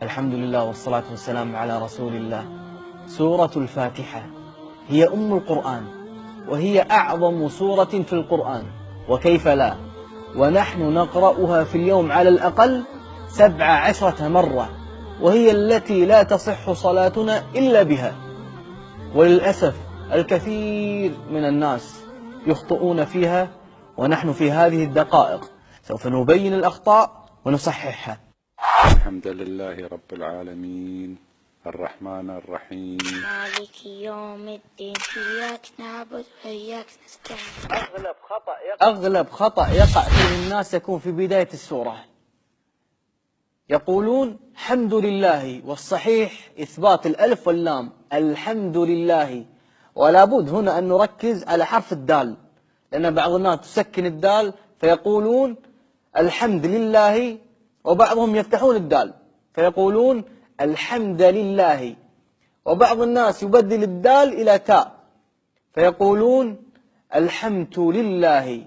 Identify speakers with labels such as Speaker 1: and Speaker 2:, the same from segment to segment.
Speaker 1: الحمد لله والصلاة والسلام على رسول الله. سورة الفاتحة هي أم القرآن، وهي أعظم سورة في القرآن، وكيف لا، ونحن نقرأها في اليوم على الأقل 17 مرة، وهي التي لا تصح صلاتنا إلا بها. وللأسف الكثير من الناس يخطئون فيها، ونحن في هذه الدقائق سوف نبين الأخطاء ونصححها.
Speaker 2: الحمد لله رب العالمين الرحمن الرحيم
Speaker 3: مالك يوم الدين إياك نعبد وإياك نستعين.
Speaker 1: أغلب خطأ يقع فيه الناس يكون في بداية السورة. يقولون حمد لله، والصحيح إثبات الألف واللام، الحمد لله. ولا بد هنا أن نركز على حرف الدال، لأن بعض الناس تسكن الدال فيقولون الحمد لله، وبعضهم يفتحون الدال فيقولون الحمد لله، وبعض الناس يبدل الدال إلى تاء فيقولون الحمد لله،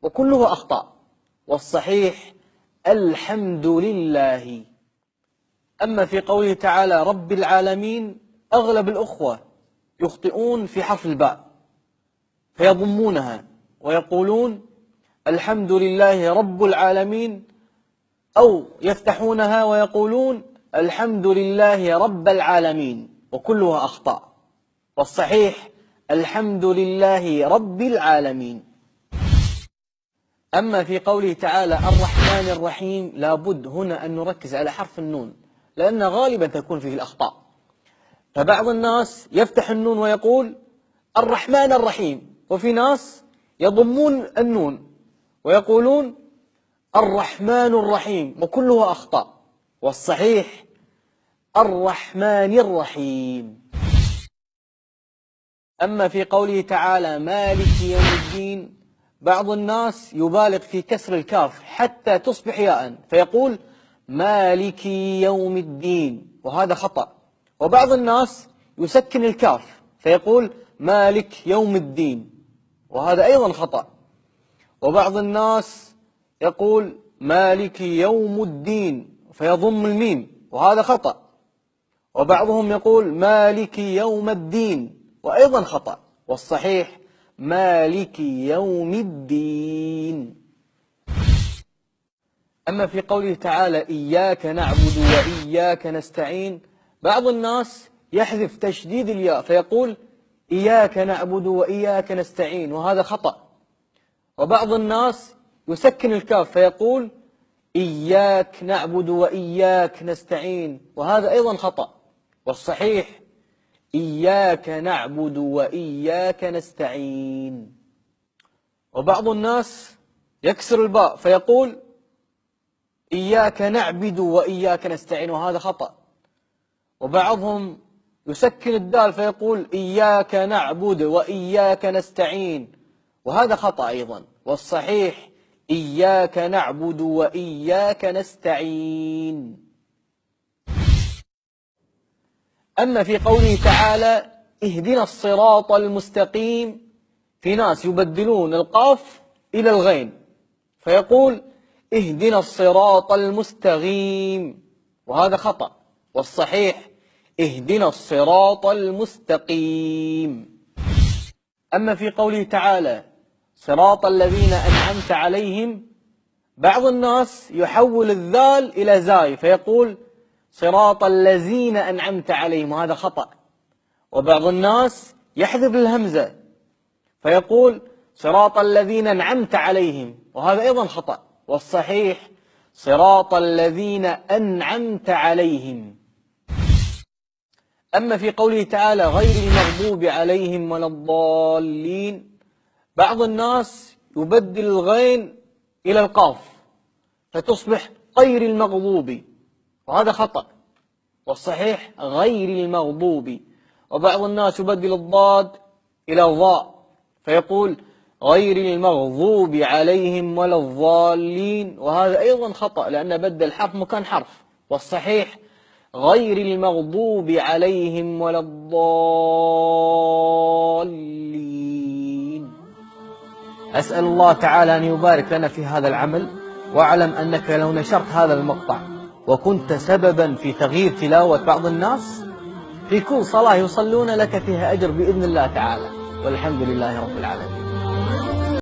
Speaker 1: وكله أخطاء، والصحيح الحمد لله. أما في قوله تعالى رب العالمين، أغلب الأخوة يخطئون في حرف الباء فيضمونها ويقولون الحمد لله رب العالمين، أو يفتحونها ويقولون الحمد لله رب العالمين، وكلها أخطاء، والصحيح الحمد لله رب العالمين. أما في قوله تعالى الرحمن الرحيم، لابد هنا أن نركز على حرف النون، لأن غالبا تكون فيه الأخطاء. فبعض الناس يفتح النون ويقول الرحمن الرحيم، وفي ناس يضمون النون ويقولون الرحمن الرحيم، وكلها أخطاء، والصحيح الرحمن الرحيم. أما في قوله تعالى مالك يوم الدين، بعض الناس يبالغ في كسر الكاف حتى تصبح ياء فيقول مالك يوم الدين، وهذا خطأ. وبعض الناس يسكن الكاف فيقول مالك يوم الدين، وهذا أيضا خطأ. وبعض الناس يقول مالك يوم الدين فيضم الميم، وهذا خطأ. وبعضهم يقول مالك يوم الدين، وأيضا خطأ، والصحيح مالك يوم الدين. أما في قوله تعالى إياك نعبد وإياك نستعين، بعض الناس يحذف تشديد الياء فيقول إياك نعبد وإياك نستعين، وهذا خطأ. وبعض الناس يسكن الكاف فيقول إياك نعبد وإياك نستعين، وهذا أيضا خطأ، والصحيح إياك نعبد وإياك نستعين. وبعض الناس يكسر الباء فيقول إياك نعبد وإياك نستعين، وهذا خطأ. وبعضهم يسكن الدال فيقول إياك نعبد وإياك نستعين، وهذا خطأ أيضا، والصحيح إياك نعبد وإياك نستعين. أما في قوله تعالى اهدنا الصراط المستقيم، في ناس يبدلون القاف إلى الغين فيقول اهدنا الصراط المستقيم، وهذا خطأ، والصحيح اهدنا الصراط المستقيم. أما في قوله تعالى صراط الذين أنعمت عليهم، بعض الناس يحول الذال إلى زاي فيقول صراط الذين أنعمت عليهم، وهذا خطأ. وبعض الناس يحذف الهمزة فيقول صراط الذين أنعمت عليهم، وهذا أيضا خطأ، والصحيح صراط الذين أنعمت عليهم. أما في قوله تعالى غير المغضوب عليهم ولا الضالين، بعض الناس يبدل الغين إلى القاف فتصبح غير المغضوب، وهذا خطأ، والصحيح غير المغضوب. وبعض الناس يبدل الضاد إلى الضاء فيقول غير المغضوب عليهم ولا الضالين، وهذا أيضا خطأ، لأن بدل حرف مكان حرف، والصحيح غير المغضوب عليهم ولا الضالين. أسأل الله تعالى أن يبارك لنا في هذا العمل واعلم أنك لو نشرت هذا المقطع وكنت سببا في تغيير تلاوة بعض الناس، في كل صلاة يصلون لك فيها أجر بإذن الله تعالى، والحمد لله رب العالمين.